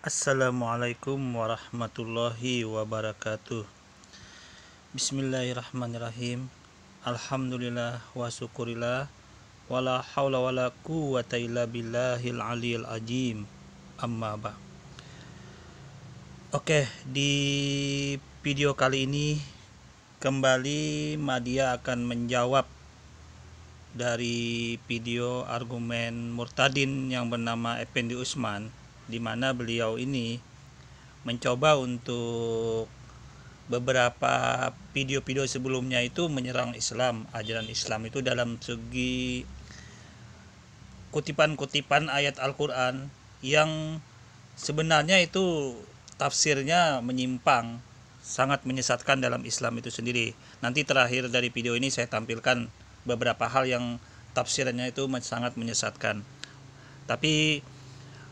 Assalamualaikum warahmatullahi wabarakatuh. Bismillahirrahmanirrahim. Alhamdulillah wa syukurillah. Wala haula wala quwwata illa billahil aliyil azim. Amma ba. Oke, di video kali ini kembali Madia akan menjawab dari video argumen Murtadin yang bernama Effendi Usman, di mana beliau ini mencoba untuk beberapa video-video sebelumnya itu menyerang Islam, ajaran Islam itu dalam segi kutipan-kutipan ayat Al-Quran yang sebenarnya itu tafsirnya menyimpang, sangat menyesatkan dalam Islam itu sendiri. Nanti terakhir dari video ini saya tampilkan beberapa hal yang tafsirannya itu sangat menyesatkan. Tapi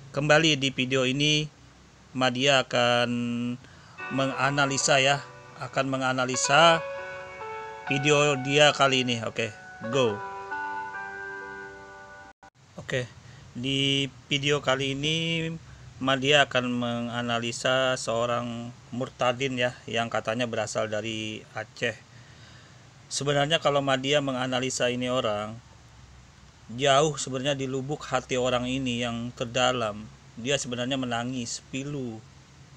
kembali di video ini Madia akan menganalisa video dia kali ini. Oke, go. Oke, di video kali ini Madia akan menganalisa seorang Murtadin ya, yang katanya berasal dari Aceh. Sebenarnya kalau Madia menganalisa ini orang, jauh sebenarnya di lubuk hati orang ini yang terdalam, dia sebenarnya menangis pilu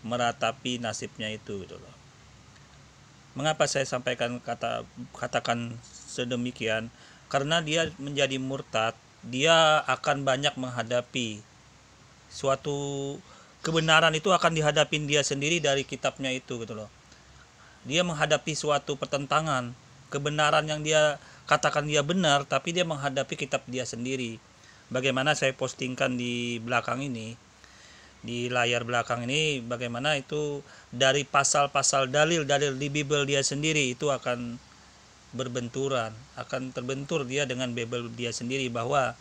meratapi nasibnya itu gitu loh. Mengapa saya katakan sedemikian? Karena dia menjadi murtad, dia akan banyak menghadapi suatu kebenaran, itu akan dihadapin dia sendiri dari kitabnya itu gitu loh. Dia menghadapi suatu pertentangan, kebenaran yang dia katakan dia benar, tapi dia menghadapi kitab dia sendiri. Bagaimana saya postingkan di belakang ini, di layar belakang ini, bagaimana itu dari pasal-pasal dalil-dalil di Bible dia sendiri itu akan berbenturan, akan terbentur dia dengan Bible dia sendiri, bahwa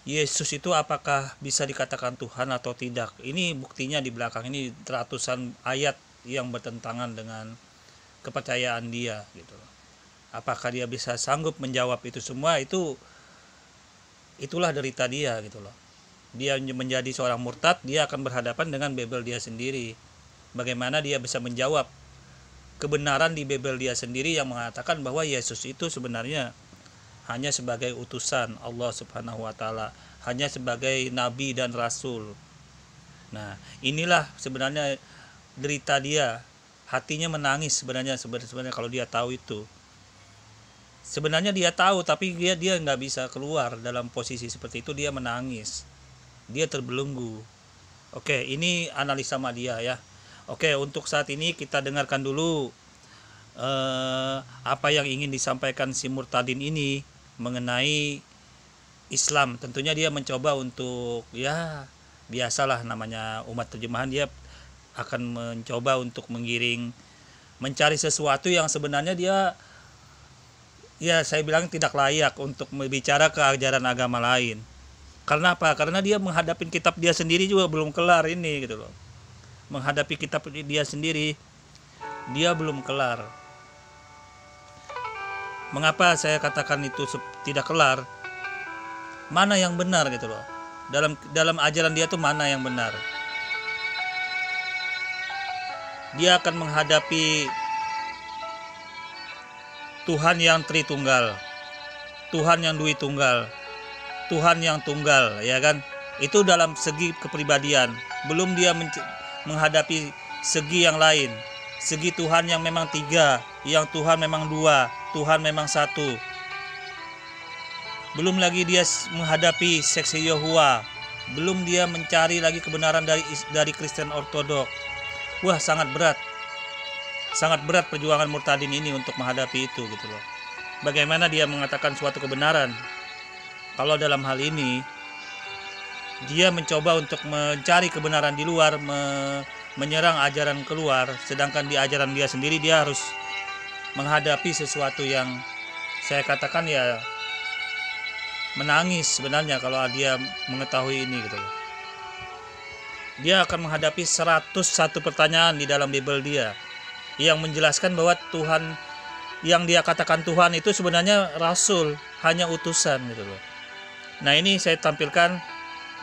Yesus itu apakah bisa dikatakan Tuhan atau tidak. Ini buktinya di belakang ini ratusan ayat yang bertentangan dengan kepercayaan dia gitu. Apakah dia bisa sanggup menjawab itu semua? Itulah derita dia gitu loh. Dia menjadi seorang murtad, dia akan berhadapan dengan Bible dia sendiri. Bagaimana dia bisa menjawab kebenaran di Bible dia sendiri yang mengatakan bahwa Yesus itu sebenarnya hanya sebagai utusan Allah Subhanahu wa taala, hanya sebagai nabi dan rasul. Nah, inilah sebenarnya derita dia. Hatinya menangis sebenarnya kalau dia tahu itu. Sebenarnya dia tahu, tapi dia nggak bisa keluar dalam posisi seperti itu. Dia menangis, dia terbelenggu. Oke, ini analisa Madia ya. Oke, untuk saat ini kita dengarkan dulu apa yang ingin disampaikan si Murtadin ini mengenai Islam. Tentunya dia mencoba untuk, ya biasalah namanya umat terjemahan, dia akan mencoba untuk mencari sesuatu yang sebenarnya dia, ya saya bilang tidak layak untuk berbicara ke ajaran agama lain. Karena apa? Karena dia menghadapi kitab dia sendiri juga belum kelar ini gitu loh. Menghadapi kitab dia sendiri, dia belum kelar. Mengapa saya katakan itu tidak kelar? Mana yang benar gitu loh. Dalam ajaran dia tuh mana yang benar? Dia akan menghadapi Tuhan yang Tritunggal, Tuhan yang Dwi Tunggal, Tuhan yang tunggal, ya kan? Itu dalam segi kepribadian. Belum dia menghadapi segi yang lain, segi Tuhan yang memang tiga, yang Tuhan memang dua, Tuhan memang satu. Belum lagi dia menghadapi seksi Yahwa, belum dia mencari lagi kebenaran dari Kristen Ortodok. Wah, sangat berat perjuangan Murtadin ini untuk menghadapi itu gitu loh. Bagaimana dia mengatakan suatu kebenaran kalau dalam hal ini dia mencoba untuk mencari kebenaran di luar, menyerang ajaran keluar, sedangkan di ajaran dia sendiri dia harus menghadapi sesuatu yang saya katakan ya menangis sebenarnya kalau dia mengetahui ini gitu loh. Dia akan menghadapi 101 pertanyaan di dalam Bible dia yang menjelaskan bahwa Tuhan yang dia katakan Tuhan itu sebenarnya rasul, hanya utusan gitu loh. Nah, ini saya tampilkan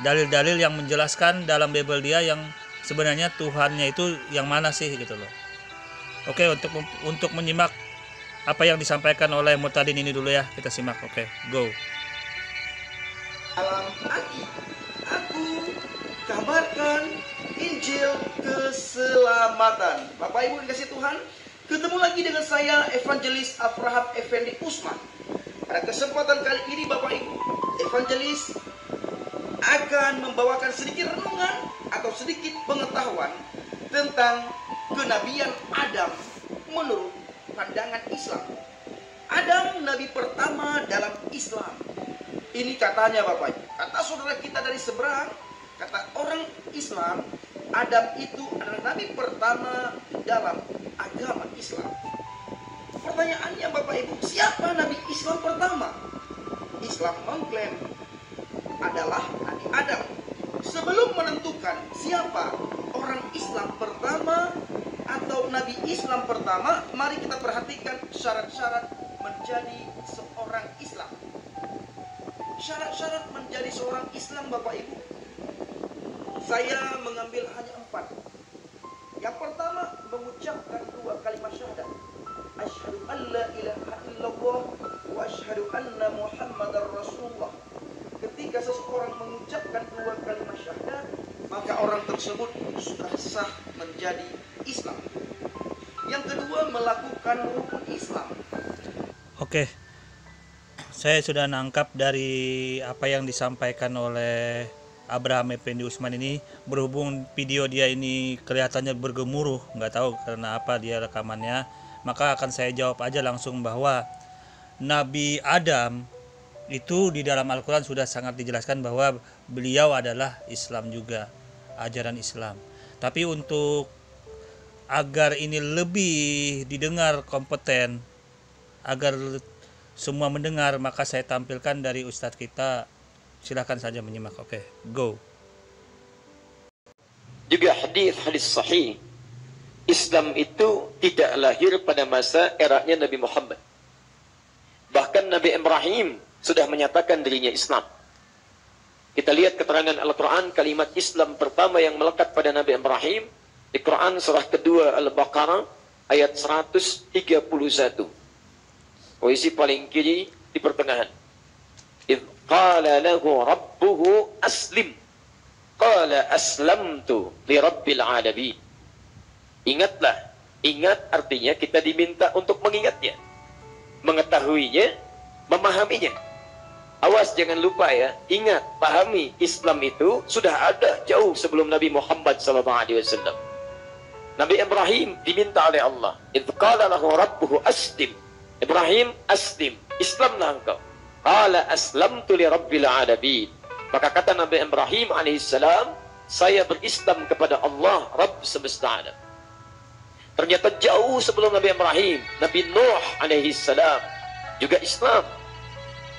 dalil-dalil yang menjelaskan dalam Bible dia yang sebenarnya Tuhannya itu yang mana sih gitu loh. Oke, untuk menyimak apa yang disampaikan oleh Murtadin ini dulu ya, kita simak. Oke, go. Dalam Aki, aku kabarkan Injil keselamatan. Bapak Ibu dikasih Tuhan, ketemu lagi dengan saya Evangelis Abraham Effendi Usman. Pada kesempatan kali ini Bapak Ibu, Evangelis akan membawakan sedikit renungan atau sedikit pengetahuan tentang kenabian Adam menurut pandangan Islam. Adam nabi pertama dalam Islam. Ini katanya Bapak Ibu, kata saudara kita dari seberang, kata orang Islam, Adam itu adalah nabi pertama dalam agama Islam. Pertanyaannya Bapak Ibu, siapa nabi Islam pertama? Islam mengklaim adalah Nabi Adam. Sebelum menentukan siapa orang Islam pertama atau Nabi Islam pertama, mari kita perhatikan syarat-syarat menjadi seorang Islam. Syarat-syarat menjadi seorang Islam Bapak Ibu, saya mengambil hanya 4. Yang pertama, mengucapkan 2 kalimat syahadat. Asyhadu an la ilaha illallah wa asyhadu anna Muhammadar Rasulullah. Ketika seseorang mengucapkan 2 kalimat syahadat, maka orang tersebut sudah sah menjadi Islam. Yang kedua, melakukan rukun Islam. Oke, saya sudah nangkap dari apa yang disampaikan oleh Abraham Effendi Usman ini. Berhubung video dia ini kelihatannya bergemuruh, nggak tahu karena apa dia rekamannya, maka akan saya jawab aja langsung bahwa Nabi Adam itu di dalam Al-Quran sudah sangat dijelaskan bahwa beliau adalah Islam juga, ajaran Islam. Tapi untuk agar ini lebih didengar kompeten, agar semua mendengar, maka saya tampilkan dari Ustadz kita. Silahkan saja menyimak. Oke, go. Juga hadis sahih, Islam itu tidak lahir pada masa eranya Nabi Muhammad. Bahkan Nabi Ibrahim sudah menyatakan dirinya Islam. Kita lihat keterangan Al-Quran, kalimat Islam pertama yang melekat pada Nabi Ibrahim di Quran surah kedua Al-Baqarah ayat 131. Posisi paling kiri di pertengahan. Idh qala lahu rabbuhu aslim qala aslamtu li rabbil alamin. Ingatlah, ingat artinya kita diminta untuk mengingatnya, mengetahuinya, memahaminya. Awas jangan lupa ya, ingat, pahami Islam itu sudah ada jauh sebelum Nabi Muhammad SAW. Nabi Ibrahim diminta oleh Allah, idh qala lahu rabbuhu aslim. Ibrahim, aslim, Islamlah engkau. Qala aslamtu li rabbil alamin. Maka kata Nabi Ibrahim alaihissalam, saya berislam kepada Allah, Rabb semesta alam. Ternyata jauh sebelum Nabi Ibrahim, Nabi Nuh alaihissalam juga Islam.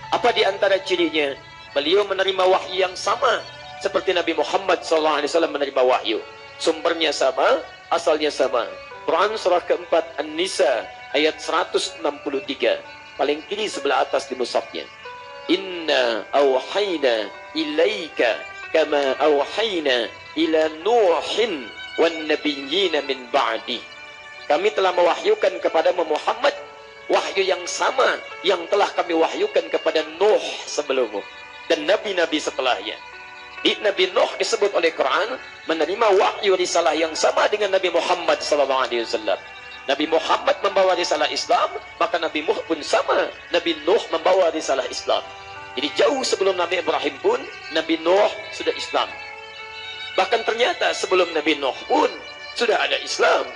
Apa di antara cirinya? Beliau menerima wahyu yang sama seperti Nabi Muhammad SAW menerima wahyu. Sumbernya sama, asalnya sama. Quran surah keempat An-Nisa ayat 163. Paling kiri sebelah atas di mushafnya. Inna awhayna ilaika kama awhayna ila Nuhin wan nabiyyina min ba'di. Kami telah mewahyukan kepada Muhammad wahyu yang sama yang telah kami wahyukan kepada Nuh sebelummu dan nabi-nabi setelahnya. Di Nabi Nuh disebut oleh Quran menerima wahyu risalah yang sama dengan Nabi Muhammad SAW. Nabi Muhammad membawa risalah Islam, maka Nabi Nuh pun sama. Nabi Nuh membawa risalah Islam. Jadi jauh sebelum Nabi Ibrahim pun, Nabi Nuh sudah Islam. Bahkan ternyata sebelum Nabi Nuh pun sudah ada Islam.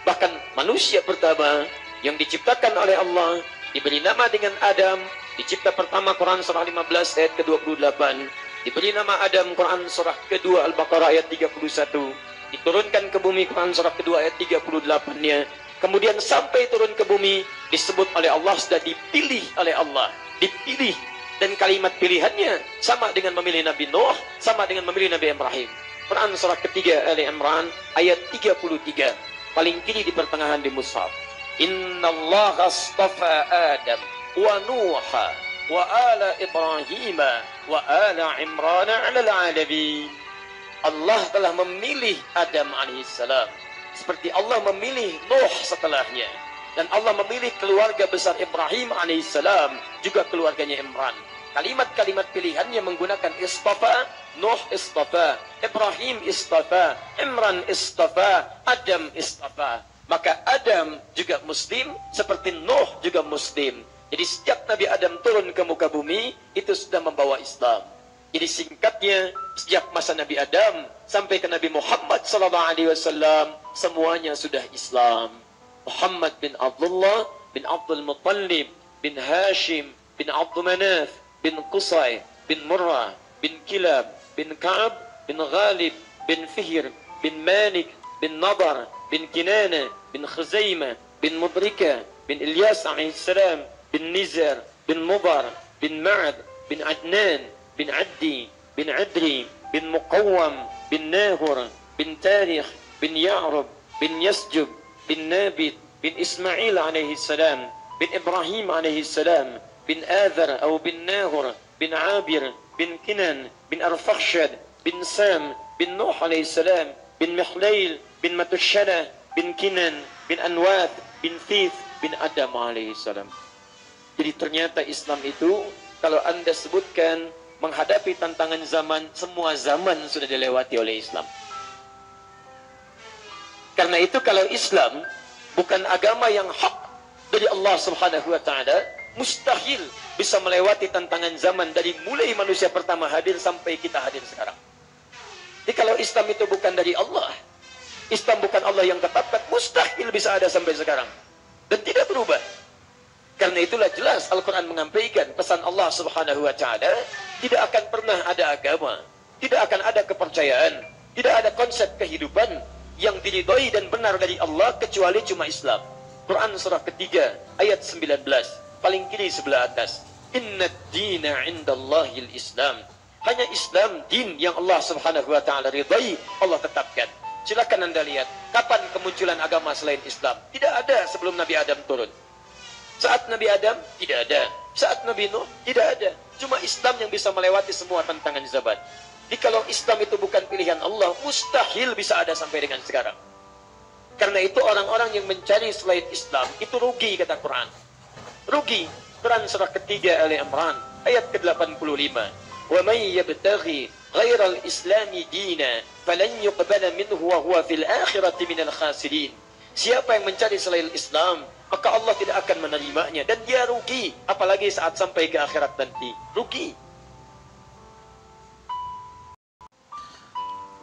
Bahkan manusia pertama yang diciptakan oleh Allah, diberi nama dengan Adam, dicipta pertama Quran surah 15 ayat ke-28, diberi nama Adam Quran surah kedua Al-Baqarah ayat 31, diturunkan ke bumi Quran surah kedua ayat 38-nya, kemudian sampai turun ke bumi disebut oleh Allah sudah dipilih oleh Allah, dipilih, dan kalimat pilihannya sama dengan memilih Nabi Nuh, sama dengan memilih Nabi Ibrahim. Quran surah ketiga Ali Imran ayat 33, paling kiri di pertengahan di mushaf. Inna Allah astafa Adam wa Nuha wa ala Ibrahim wa ala Imran 'alal 'alamin. Allah telah memilih Adam alaihissalam seperti Allah memilih Nuh setelahnya, dan Allah memilih keluarga besar Ibrahim alaihissalam juga keluarganya Imran. Kalimat-kalimat pilihannya menggunakan istafa, Nuh istafa, Ibrahim istafa, Imran istafa, Adam istafa. Maka Adam juga muslim seperti Nuh juga muslim. Jadi sejak Nabi Adam turun ke muka bumi itu sudah membawa Islam. Jadi singkatnya, sejak masa Nabi Adam sampai ke Nabi Muhammad SAW, semuanya sudah Islam. Muhammad bin Abdullah bin Abdul Muttalib bin Hashim bin Abdul Manaf bin Qusay bin Murrah bin Kilab bin Ka'ab bin Ghalib bin Fihr bin Malik bin Nadar bin Kinana bin Khuzaimah bin Mudrika bin Ilyas alaihissalam bin Nizar bin Mudar bin Ma'ad bin Adnan bin Addi bin Adri bin Muqawwam bin Nahur bin Tarikh bin Ya'rub bin Yasjub bin Nabit bin Ismail alaihissalam bin Ibrahim alaihissalam bin Adhar atau bin Nahur bin Abir bin Kinan bin Arfakhshad bin Sam bin Nuh alaihissalam bin Mihlail bin Matushana bin Kinan bin Anwad bin Thith bin Adam alaihissalam. Jadi ternyata Islam itu kalau Anda sebutkan menghadapi tantangan zaman, semua zaman sudah dilewati oleh Islam. Karena itu kalau Islam bukan agama yang hak dari Allah Subhanahu wa taala, mustahil bisa melewati tantangan zaman dari mulai manusia pertama hadir sampai kita hadir sekarang. Jadi kalau Islam itu bukan dari Allah, Islam bukan Allah yang tetapkan, mustahil bisa ada sampai sekarang dan tidak berubah. Karena itulah jelas Al-Quran menyampaikan pesan Allah Subhanahu wa taala, tidak akan pernah ada agama, tidak akan ada kepercayaan, tidak ada konsep kehidupan yang diridhoi dan benar dari Allah kecuali cuma Islam. Quran surah ketiga ayat 19, paling kiri sebelah atas. Innad dina indallahil Islam. Hanya Islam, din yang Allah Subhanahu wa taala ridhai, Allah tetapkan. Silakan Anda lihat, kapan kemunculan agama selain Islam? Tidak ada sebelum Nabi Adam turun. Saat Nabi Adam, tidak ada. Saat Nabi Nuh, tidak ada. Cuma Islam yang bisa melewati semua tantangan zaman. Jadi kalau Islam itu bukan pilihan Allah, mustahil bisa ada sampai dengan sekarang. Karena itu orang-orang yang mencari selain Islam, itu rugi kata Quran. Rugi. Quran surah ketiga Ali Imran, ayat ke-85. وَمَنْ يَبْتَغِي غَيْرَ الْإِسْلَامِ دِينًا فَلَنْ يُقْبَلَ مِنْهُ وَهُوَ فِي الْآخِرَةِ مِنَ الْخَاسِرِينَ. Siapa yang mencari selain Islam, maka Allah tidak akan menerimanya dan dia rugi, apalagi saat sampai ke akhirat nanti. Rugi.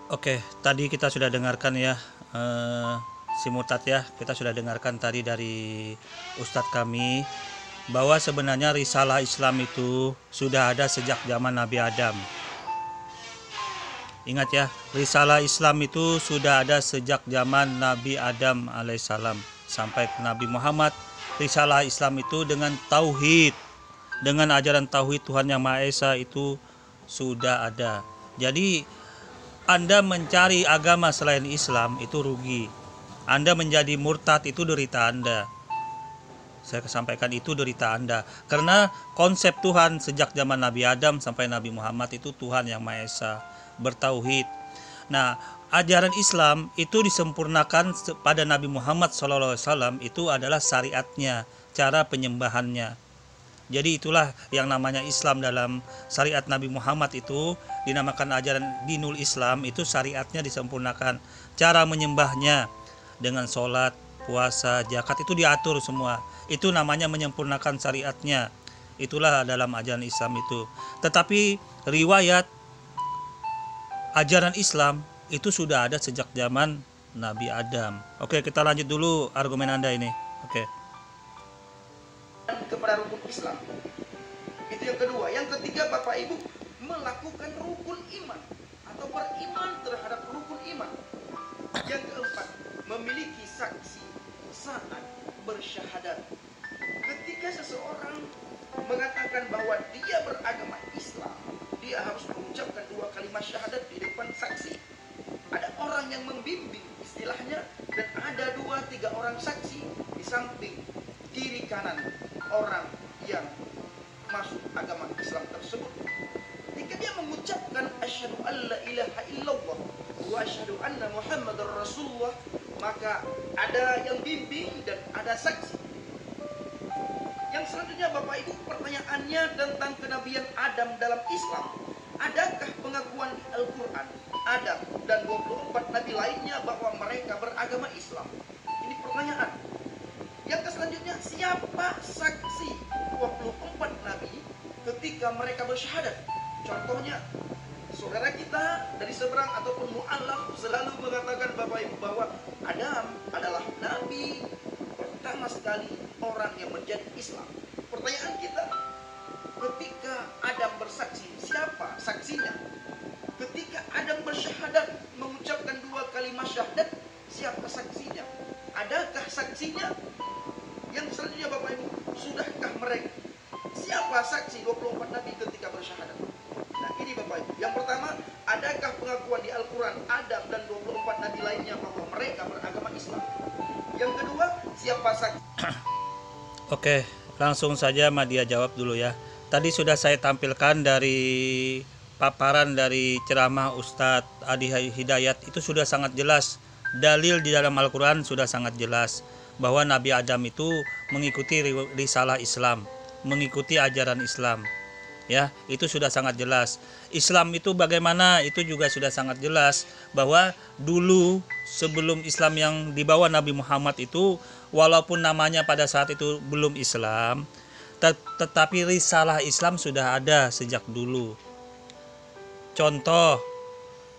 Oke, tadi kita sudah dengarkan ya simultan ya, kita sudah dengarkan tadi dari Ustadz kami bahwa sebenarnya risalah Islam itu sudah ada sejak zaman Nabi Adam. Ingat ya, risalah Islam itu sudah ada sejak zaman Nabi Adam alaihissalam sampai ke Nabi Muhammad. Risalah Islam itu dengan tauhid, dengan ajaran tauhid Tuhan Yang Maha Esa itu sudah ada. Jadi Anda mencari agama selain Islam itu rugi. Anda menjadi murtad itu derita Anda. Saya sampaikan itu derita Anda. Karena konsep Tuhan sejak zaman Nabi Adam sampai Nabi Muhammad itu Tuhan Yang Maha Esa, bertauhid. Nah, ajaran Islam itu disempurnakan pada Nabi Muhammad SAW, itu adalah syariatnya, cara penyembahannya. Jadi itulah yang namanya Islam. Dalam syariat Nabi Muhammad itu dinamakan ajaran dinul Islam, itu syariatnya disempurnakan. Cara menyembahnya dengan sholat, puasa, zakat itu diatur semua. Itu namanya menyempurnakan syariatnya. Itulah dalam ajaran Islam itu. Tetapi riwayat ajaran Islam itu sudah ada sejak zaman Nabi Adam. Oke, kita lanjut dulu argumen Anda ini. Oke. Kepada rukun Islam. Itu yang kedua. Yang ketiga, Bapak Ibu, melakukan rukun iman atau beriman terhadap rukun iman. Yang keempat, memiliki saksi saat bersyahadat. Ketika seseorang mengatakan bahwa dia beragama Islam, dia harus mengucapkan 2 kalimat syahadat di depan saksi. Ada orang yang membimbing istilahnya, dan ada 2-3 orang saksi di samping kiri kanan orang yang masuk anna Muhammadar Rasulullah, maka ada yang bimbing dan ada saksi. Yang selanjutnya Bapak Ibu, pertanyaannya tentang kenabian Adam dalam Islam. Adakah pengakuan di Al-Quran Adam dan 24 nabi lainnya bahwa mereka beragama Islam? Ini pertanyaan. Yang selanjutnya, siapa saksi 24 nabi ketika mereka bersyahadat? Contohnya, saudara kita dari seberang ataupun mu'alaf selalu mengatakan Bapak Ibu bahwa Adam adalah nabi pertama sekali orang yang menjadi Islam. Pertanyaan kita, ketika Adam bersaksi, siapa saksinya? Ketika Adam bersyahadat, mengucapkan 2 kalimat syahadat, siapa saksinya? Adakah saksinya? Yang selanjutnya Bapak Ibu, sudahkah mereka? Siapa saksi 24 nabi ketika bersyahadat? Nah ini Bapak Ibu. Yang pertama, adakah pengakuan di Al-Quran Adam dan 24 nabi lainnya bahwa mereka beragama Islam? Yang kedua, siapa saksi? Oke, langsung saja Madia jawab dulu ya. Tadi sudah saya tampilkan dari paparan dari ceramah Ustadz Adi Hidayat, itu sudah sangat jelas. Dalil di dalam Al-Quran sudah sangat jelas bahwa Nabi Adam itu mengikuti risalah Islam, mengikuti ajaran Islam. Ya, itu sudah sangat jelas. Islam itu bagaimana? Itu juga sudah sangat jelas bahwa dulu sebelum Islam yang dibawa Nabi Muhammad itu, walaupun namanya pada saat itu belum Islam, tetapi risalah Islam sudah ada sejak dulu. Contoh,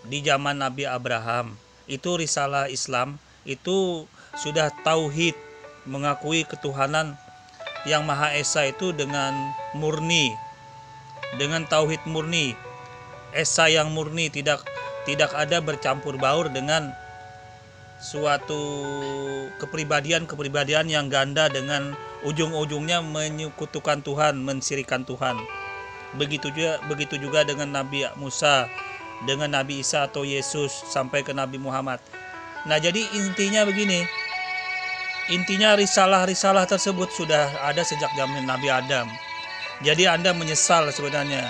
di zaman Nabi Abraham, itu risalah Islam itu sudah tauhid, mengakui ketuhanan yang Maha Esa itu dengan murni, dengan tauhid murni, esa yang murni, tidak ada bercampur baur dengan suatu kepribadian yang ganda dengan ujung-ujungnya menyekutukan Tuhan, mensyirikan Tuhan. Begitu juga dengan Nabi Musa, dengan Nabi Isa atau Yesus sampai ke Nabi Muhammad. Nah, jadi intinya begini. Intinya risalah-risalah tersebut sudah ada sejak zaman Nabi Adam. Jadi Anda menyesal sebenarnya.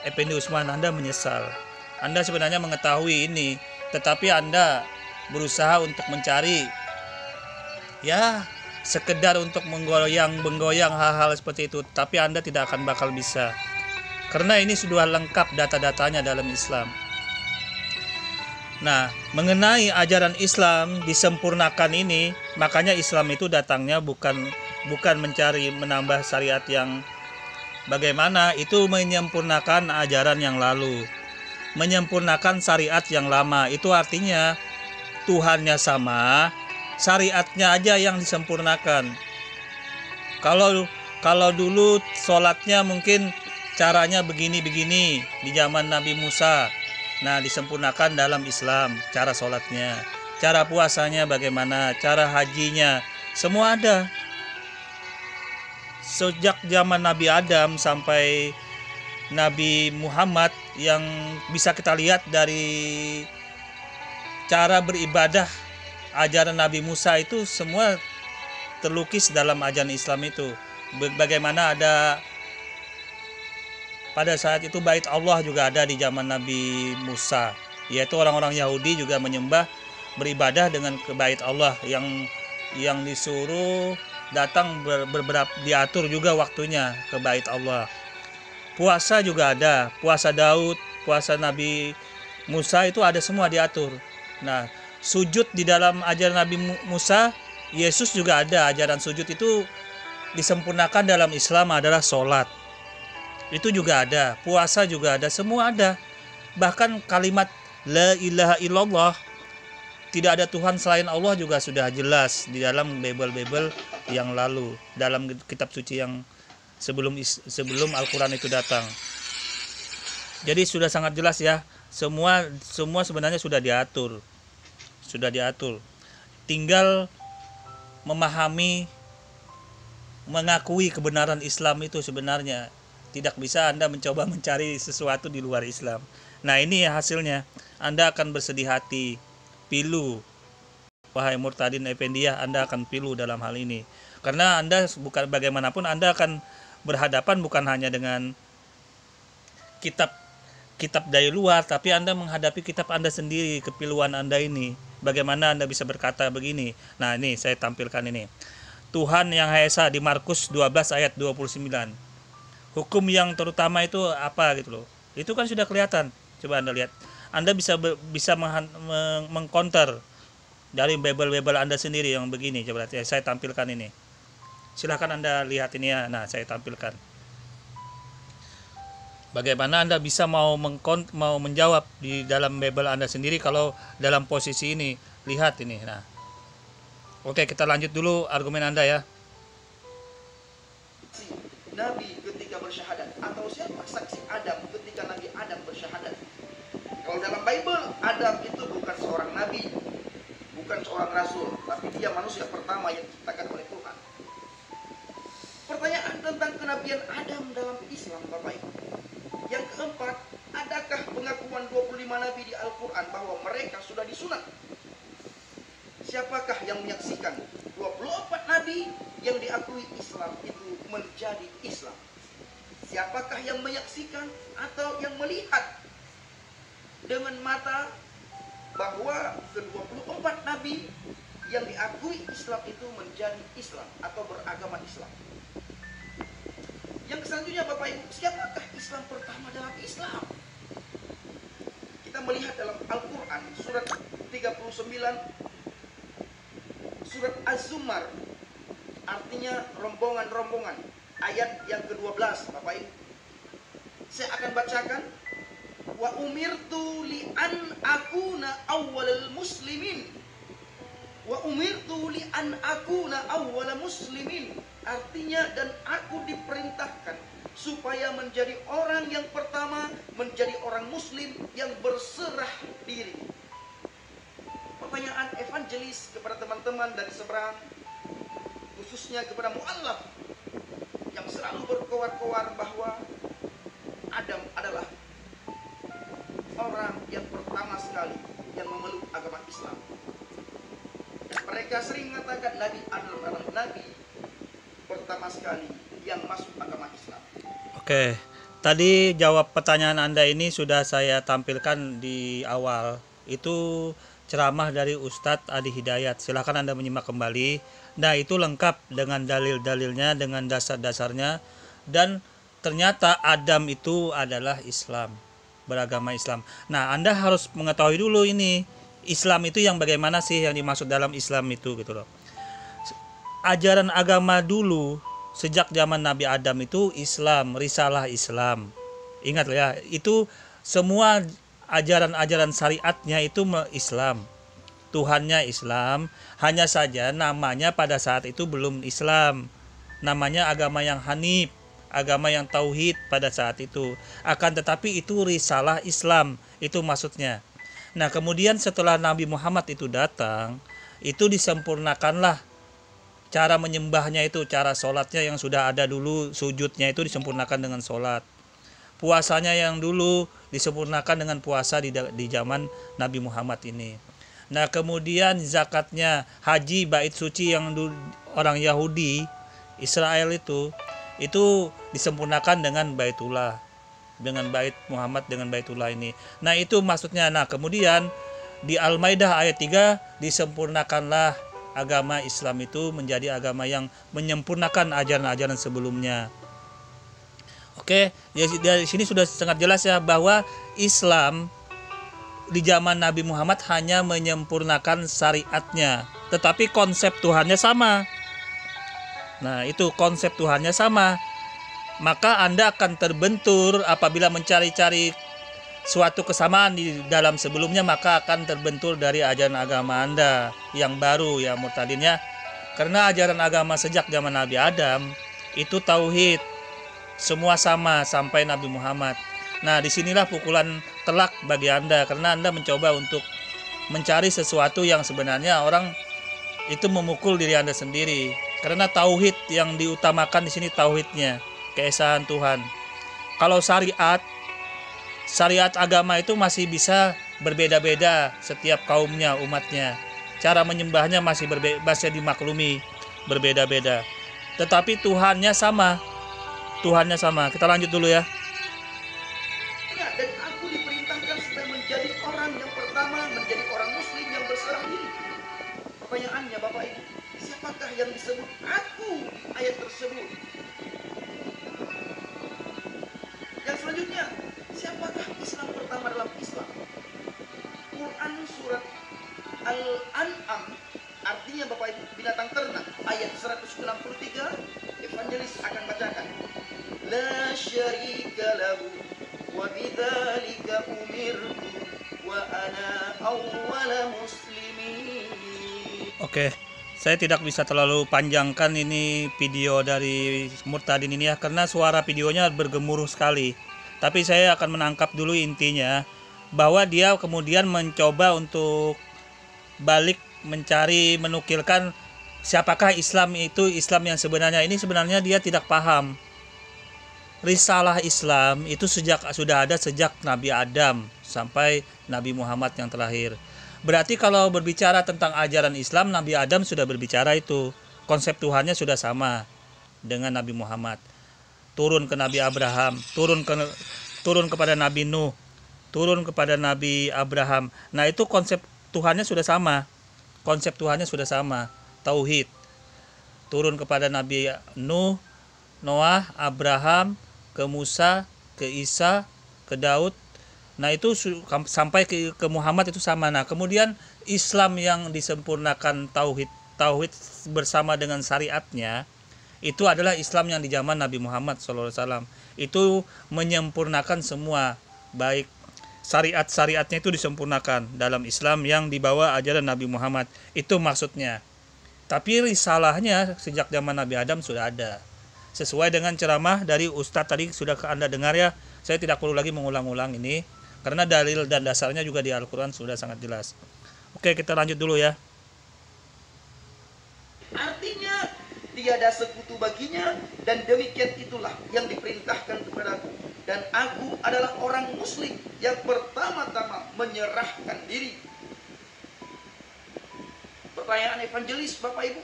Effendi Usman, Anda menyesal. Anda sebenarnya mengetahui ini, tetapi Anda berusaha untuk mencari ya sekedar untuk menggoyang hal-hal seperti itu, tapi Anda tidak akan bakal bisa. Karena ini sudah lengkap data-datanya dalam Islam. Nah, mengenai ajaran Islam disempurnakan ini, makanya Islam itu datangnya bukan mencari menambah syariat yang bagaimana, itu menyempurnakan ajaran yang lalu, menyempurnakan syariat yang lama. Itu artinya Tuhannya sama, syariatnya aja yang disempurnakan. Kalau dulu sholatnya mungkin caranya begini di zaman Nabi Musa. Nah, disempurnakan dalam Islam cara sholatnya, cara puasanya bagaimana, cara hajinya, semua ada. Sejak zaman Nabi Adam sampai Nabi Muhammad, yang bisa kita lihat dari cara beribadah ajaran Nabi Musa itu semua terlukis dalam ajaran Islam itu. Bagaimana ada pada saat itu bait Allah juga ada di zaman Nabi Musa, yaitu orang-orang Yahudi juga menyembah, beribadah dengan ke bait Allah yang disuruh datang diatur juga waktunya ke bait Allah. Puasa juga ada, puasa Daud, puasa Nabi Musa itu ada semua diatur. Nah, sujud di dalam ajaran Nabi Musa, Yesus juga ada. Ajaran sujud itu disempurnakan dalam Islam adalah sholat. Itu juga ada, puasa juga ada, semua ada. Bahkan kalimat la ilaha illallah, tidak ada Tuhan selain Allah juga sudah jelas di dalam Bible yang lalu, dalam kitab suci yang sebelum Al-Quran itu datang. Jadi sudah sangat jelas ya, semua sebenarnya sudah diatur. Tinggal memahami, mengakui kebenaran Islam itu sebenarnya. Tidak bisa Anda mencoba mencari sesuatu di luar Islam. Nah, ini hasilnya. Anda akan bersedih hati, pilu. Wahai Murtadin Effendiyah, Anda akan pilu dalam hal ini. Karena Anda bukan bagaimanapun Anda akan berhadapan bukan hanya dengan kitab kitab dari luar, tapi Anda menghadapi kitab Anda sendiri, kepiluan Anda ini. Bagaimana Anda bisa berkata begini? Nah, ini saya tampilkan ini. Tuhan yang Maha Esa di Markus 12 ayat 29. Hukum yang terutama itu apa gitu loh. Itu kan sudah kelihatan. Coba Anda lihat. Anda bisa mengcounter dari Bible Anda sendiri yang begini. Coba lihat, saya tampilkan ini. Silahkan Anda lihat ini ya. Nah, saya tampilkan. Bagaimana Anda bisa mau menjawab di dalam Bible Anda sendiri kalau dalam posisi ini? Lihat ini. Nah. Oke, kita lanjut dulu argumen Anda ya. Nabi ketika bersyahadat, atau siapa saksi Adam ketika Nabi Adam bersyahadat? Kalau dalam Bible, Adam itu bukan seorang nabi, bukan seorang rasul, tapi dia manusia pertama yang diciptakan oleh Tuhan. Pertanyaan tentang kenabian Adam dalam Islam, Bapak Ibu. Yang keempat, adakah pengakuan 25 nabi di Al-Quran bahwa mereka sudah disunat? Siapakah yang menyaksikan 24 nabi yang diakui Islam itu menjadi Islam? Siapakah yang menyaksikan atau yang melihat dengan mata bahwa ke-24 nabi yang diakui Islam itu menjadi Islam atau beragama Islam? Yang selanjutnya, Bapak Ibu, siapakah Islam pertama dalam Islam? Kita melihat dalam Al-Quran surat 39, surat Az-Zumar, artinya rombongan-rombongan, ayat yang ke-12, Bapak Ibu. Saya akan bacakan. Wa umirtu li an akuna awwalal muslimin. Wa umirtu li an akuna awwalal muslimin. Artinya, dan aku diperintahkan supaya menjadi orang yang pertama, menjadi orang muslim yang berserah diri. Pertanyaan evangelis kepada teman-teman dari seberang, khususnya kepada mu'allaf yang selalu berkoar-koar bahwa Adam adalah orang yang pertama sekali yang memeluk agama Islam. Dan mereka sering mengatakan Nabi Adam adalah Nabi pertama sekali yang masuk agama Islam. Oke, tadi jawab pertanyaan Anda ini sudah saya tampilkan di awal. Itu ceramah dari Ustadz Adi Hidayat. Silahkan Anda menyimak kembali. Nah, itu lengkap dengan dalil-dalilnya, dengan dasar-dasarnya. Dan ternyata Adam itu adalah Islam, beragama Islam. Nah, Anda harus mengetahui dulu ini, Islam itu yang bagaimana sih yang dimaksud dalam Islam itu gitu loh. Ajaran agama dulu sejak zaman Nabi Adam itu Islam, risalah Islam. Ingat ya, itu semua ajaran-ajaran syariatnya itu Islam. Tuhannya Islam, hanya saja namanya pada saat itu belum Islam. Namanya agama yang Hanif, agama yang tauhid pada saat itu. Akan tetapi itu risalah Islam, itu maksudnya. Nah, kemudian setelah Nabi Muhammad itu datang, itu disempurnakanlah cara menyembahnya itu, cara sholatnya yang sudah ada dulu, sujudnya itu disempurnakan dengan sholat. Puasanya yang dulu disempurnakan dengan puasa di zaman Nabi Muhammad ini. Nah, kemudian zakatnya, haji, bait suci yang orang Yahudi, Israel itu disempurnakan dengan Baitullah, dengan Bait Muhammad, dengan Baitullah ini. Nah, itu maksudnya. Nah, kemudian di Al-Maidah ayat 3 disempurnakanlah agama Islam itu menjadi agama yang menyempurnakan ajaran-ajaran sebelumnya. Oke, dari sini sudah sangat jelas ya bahwa Islam di zaman Nabi Muhammad hanya menyempurnakan syariatnya, tetapi konsep Tuhannya sama. Nah, itu konsep Tuhannya sama. Maka Anda akan terbentur apabila mencari-cari suatu kesamaan di dalam sebelumnya, maka akan terbentur dari ajaran agama Anda yang baru ya murtadinnya. Karena ajaran agama sejak zaman Nabi Adam itu tauhid, semua sama sampai Nabi Muhammad. Nah, disinilah pukulan telak bagi Anda, karena Anda mencoba untuk mencari sesuatu yang sebenarnya orang itu memukul diri Anda sendiri. Karena tauhid yang diutamakan di sini, tauhidnya, keesaan Tuhan. Kalau syariat agama itu masih bisa berbeda-beda setiap kaumnya, umatnya. Cara menyembahnya masih dimaklumi, berbeda-beda. Tetapi Tuhannya sama. Tuhannya sama. Kita lanjut dulu ya. Dan aku berserah diri. Pertanyaannya Bapak Ibu, siapakah yang disebut aku di ayat tersebut? Yang selanjutnya, siapakah Islam pertama dalam Islam? Quran surat Al-An'am, artinya Bapak Ibu binatang ternak, ayat 163, evangelis akan bacakan. La syarika lahu wa bidzalika umirtu wa ana awwala muslimin. Oke, saya tidak bisa terlalu panjangkan ini video dari Murtadin ini ya, karena suara videonya bergemuruh sekali. Tapi saya akan menangkap dulu intinya, bahwa dia kemudian mencoba untuk balik mencari, menukilkan siapakah Islam itu, Islam yang sebenarnya. Ini sebenarnya dia tidak paham. Risalah Islam itu sudah ada sejak Nabi Adam sampai Nabi Muhammad yang terakhir. Berarti kalau berbicara tentang ajaran Islam, Nabi Adam sudah berbicara itu. Konsep Tuhannya sudah sama dengan Nabi Muhammad. Turun ke Nabi Abraham, turun kepada Nabi Nuh, turun kepada Nabi Abraham. Nah, itu konsep Tuhannya sudah sama. Konsep Tuhannya sudah sama. Tauhid. Turun kepada Nabi Nuh, Noah, Abraham, ke Musa, ke Isa, ke Daud. Nah, itu sampai ke Muhammad itu sama. Nah, kemudian Islam yang disempurnakan tauhid bersama dengan syariatnya, itu adalah Islam yang di zaman Nabi Muhammad SAW. Itu menyempurnakan semua, baik syariatnya itu disempurnakan dalam Islam yang dibawa ajaran Nabi Muhammad. Itu maksudnya. Tapi risalahnya sejak zaman Nabi Adam sudah ada. Sesuai dengan ceramah dari Ustadz tadi sudah Anda dengar ya. Saya tidak perlu lagi mengulang-ulang ini, karena dalil dan dasarnya juga di Al-Quran sudah sangat jelas. Oke, kita lanjut dulu ya. Artinya tiada sekutu baginya, dan demikian itulah yang diperintahkan kepadaku. Dan aku adalah orang muslim yang pertama-tama menyerahkan diri. Pertanyaan evangelis Bapak Ibu,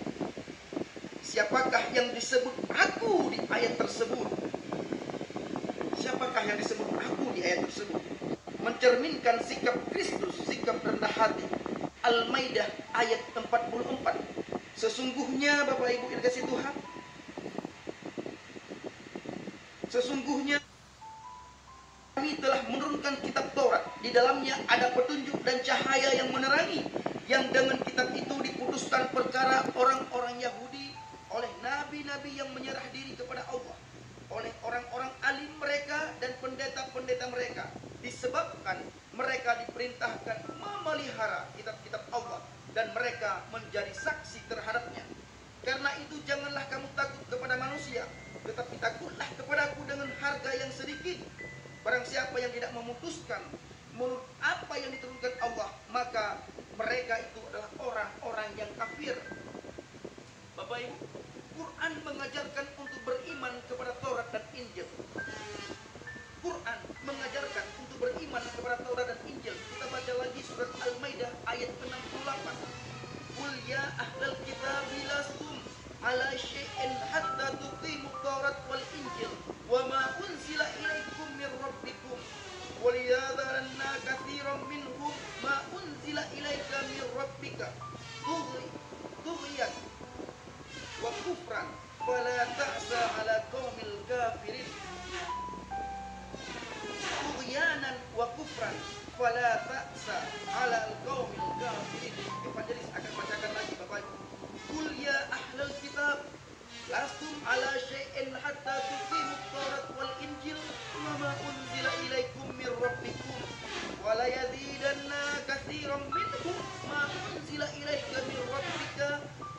siapakah yang disebut aku di ayat tersebut? Siapakah yang disebut aku di ayat tersebut? Mencerminkan sikap Kristus, sikap rendah hati. Al-Maidah ayat 44. Sesungguhnya Bapak Ibu yang dikasihi Tuhan, sesungguhnya kami telah menurunkan kitab Taurat. Di dalamnya ada petunjuk dan cahaya yang menerangi, yang dengan kitab itu diputuskan perkara orang-orang Yahudi oleh nabi-nabi yang menyerah diri kepada Allah, oleh orang-orang alim mereka dan pendeta-pendeta mereka, disebabkan mereka diperintahkan memelihara kitab-kitab Allah dan mereka menjadi saksi terhadapnya. Karena itu janganlah kamu takut kepada manusia, tetapi takutlah kepadaku dengan harga yang sedikit. Barang siapa yang tidak memutuskan menurut apa yang diturunkan Allah, maka mereka itu adalah orang-orang yang kafir. Bapak Ibu, Quran mengajarkan untuk beriman kepada Taurat dan Injil. Quran mengajarkan untuk beriman kepada Taurat dan Injil. Kita baca lagi surat Al-Maidah ayat 68. Qul ya ahlal kitabi lastum ala syai'in hatta tuqimut Taurat wal Injil wa ma unzila ilaikum min rabbikum wa liyadharanna katsiran minhum ma unzila ilaika min rabbika tughyan wa kufran fala ta'sa ala qaumil kafirin. Tughyanan wa kufran fala ta'sa ala qaumil kafirin. Evangelis akan bacakan lagi Bapak Ibu. Qul ya ahlal kitab lastum ala syai'in hatta tuqimut Taurat wal Injil wa ma unzila ilaikum min rabbikum wa la yazidanna katsiran minhum ma unzila ilaika min rabbika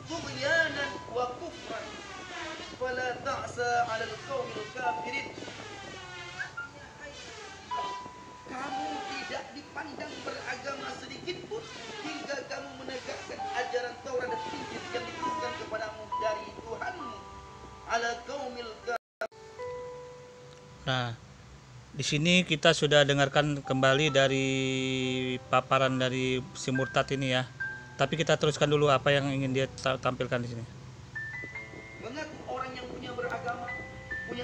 tughyanan wa kufran fala ta'sa 'alal qaumil kafirin. Kamu tidak dipandang beragama sedikit pun hingga kamu menegakkan ajaran Taurat dan Injil yang diturunkan kepadamu dari Tuhanmu. 'Ala qaumil kafirin. Nah, di sini kita sudah dengarkan kembali dari paparan dari si Murtad ini ya. Tapi kita teruskan dulu apa yang ingin dia tampilkan di sini. Mengaku orang yang punya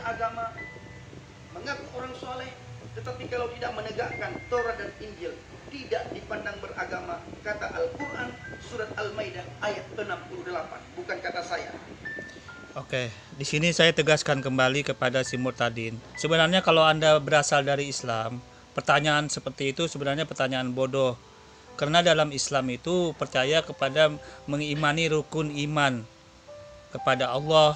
agama, mengaku orang soleh, Tetapi kalau tidak menegakkan Taurat dan Injil, tidak dipandang beragama. Kata Al-Quran, surat Al-Maidah ayat 68. Bukan kata saya. Oke, di sini saya tegaskan kembali kepada si murtadin. Sebenarnya kalau Anda berasal dari Islam, pertanyaan seperti itu sebenarnya pertanyaan bodoh. Karena dalam Islam itu percaya kepada mengimani rukun iman kepada Allah,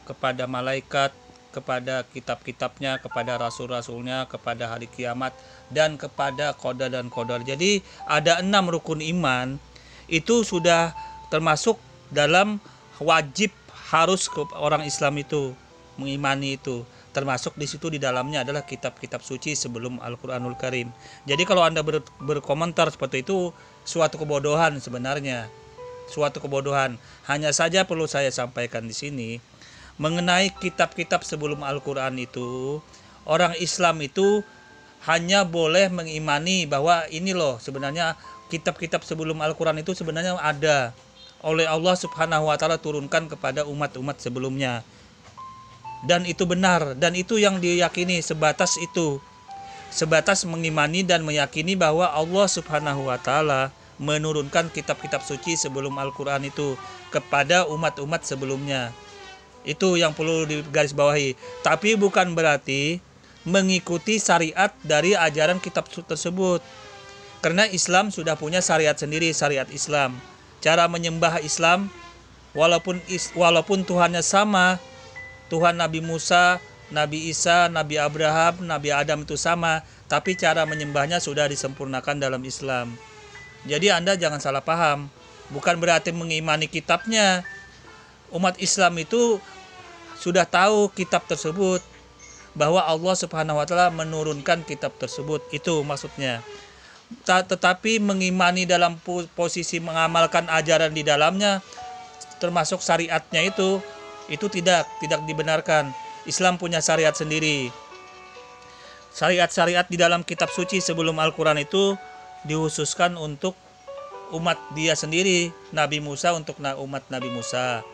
kepada malaikat, kepada kitab-kitabnya, kepada rasul-rasulnya, kepada hari kiamat, dan kepada qada dan qadar. Jadi ada 6 rukun iman itu sudah termasuk dalam wajib harus orang Islam itu mengimani itu. Termasuk di situ di dalamnya adalah kitab-kitab suci sebelum Al-Qur'anul Karim. Jadi kalau Anda berkomentar seperti itu suatu kebodohan sebenarnya. Suatu kebodohan. Hanya saja perlu saya sampaikan di sini mengenai kitab-kitab sebelum Al-Qur'an itu, orang Islam itu hanya boleh mengimani bahwa ini loh sebenarnya kitab-kitab sebelum Al-Qur'an itu sebenarnya ada oleh Allah Subhanahu wa taala turunkan kepada umat-umat sebelumnya. Dan itu benar, dan itu yang diyakini, sebatas itu. Sebatas mengimani dan meyakini bahwa Allah Subhanahu wa taala menurunkan kitab-kitab suci sebelum Al-Qur'an itu kepada umat-umat sebelumnya. Itu yang perlu digarisbawahi. Tapi bukan berarti mengikuti syariat dari ajaran kitab tersebut. Karena Islam sudah punya syariat sendiri, syariat Islam. Cara menyembah Islam walaupun Tuhannya sama, Tuhan Nabi Musa, Nabi Isa, Nabi Abraham, Nabi Adam itu sama, tapi cara menyembahnya sudah disempurnakan dalam Islam. Jadi Anda jangan salah paham. Bukan berarti mengimani kitabnya. Umat Islam itu sudah tahu kitab tersebut, bahwa Allah Subhanahu wa taala menurunkan kitab tersebut. Itu maksudnya. Tetapi mengimani dalam posisi mengamalkan ajaran di dalamnya termasuk syariatnya itu tidak dibenarkan. Islam punya syariat sendiri. Syariat-syariat di dalam kitab suci sebelum Al-Qur'an itu dikhususkan untuk umat dia sendiri. Nabi Musa untuk umat Nabi Musa.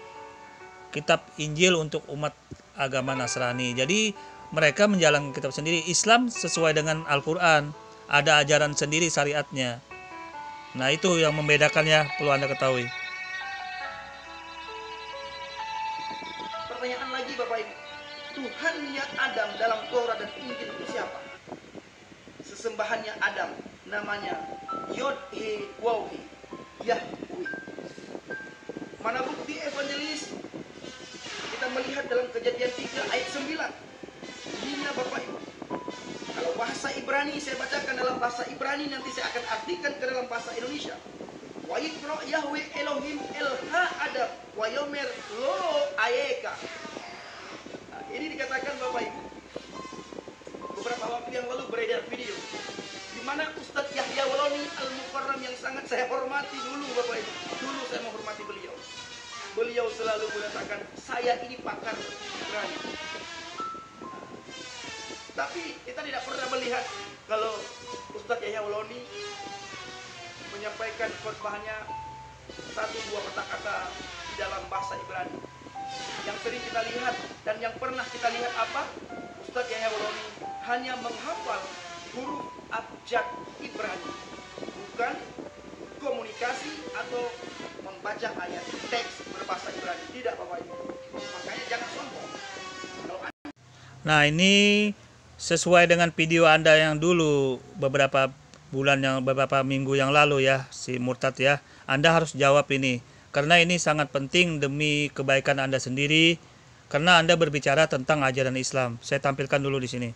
Kitab Injil untuk umat agama Nasrani. Jadi mereka menjalankan kitab sendiri. Islam sesuai dengan Al-Qur'an. Ada ajaran sendiri syariatnya. Nah itu yang membedakannya, perlu Anda ketahui. Pertanyaan lagi Bapak Ibu. Tuhannya Adam dalam Taurat dan Injil itu siapa? Sesembahannya Adam namanya Yod-He-Waw-He, Yahweh. Mana bukti evangelis? Kita melihat dalam Kejadian 3 ayat 9. Ininya Bapak Ibu. Kalau bahasa Ibrani saya bacakan dalam bahasa Ibrani, nanti saya akan artikan ke dalam bahasa Indonesia. Wa yikra Yahweh Elohim elha Adam wa yomer lo ayeka. Nah, ini dikatakan Bapak Ibu. Beberapa waktu yang lalu beredar video di mana Ustadz Yahya Waloni Al-Mukarram yang sangat saya hormati dulu Bapak Ibu. Dulu saya menghormati beliau. Beliau selalu mengatakan saya ini pakar Ibrani. Tapi kita tidak pernah melihat kalau Ustadz Yahya Waloni menyampaikan khotbahnya 1-2 kata-kata di dalam bahasa Ibrani. Yang sering kita lihat dan yang pernah kita lihat apa? Ustadz Yahya Waloni hanya menghafal huruf abjad Ibrani, bukan komunikasi atau membaca ayat teks berbahasa Ibrani. Tidak Bapak Ibu. Makanya jangan sombong. Nah ini sesuai dengan video Anda yang dulu beberapa minggu yang lalu ya, si murtad ya. Anda harus jawab ini karena ini sangat penting demi kebaikan Anda sendiri, karena Anda berbicara tentang ajaran Islam. Saya tampilkan dulu di sini.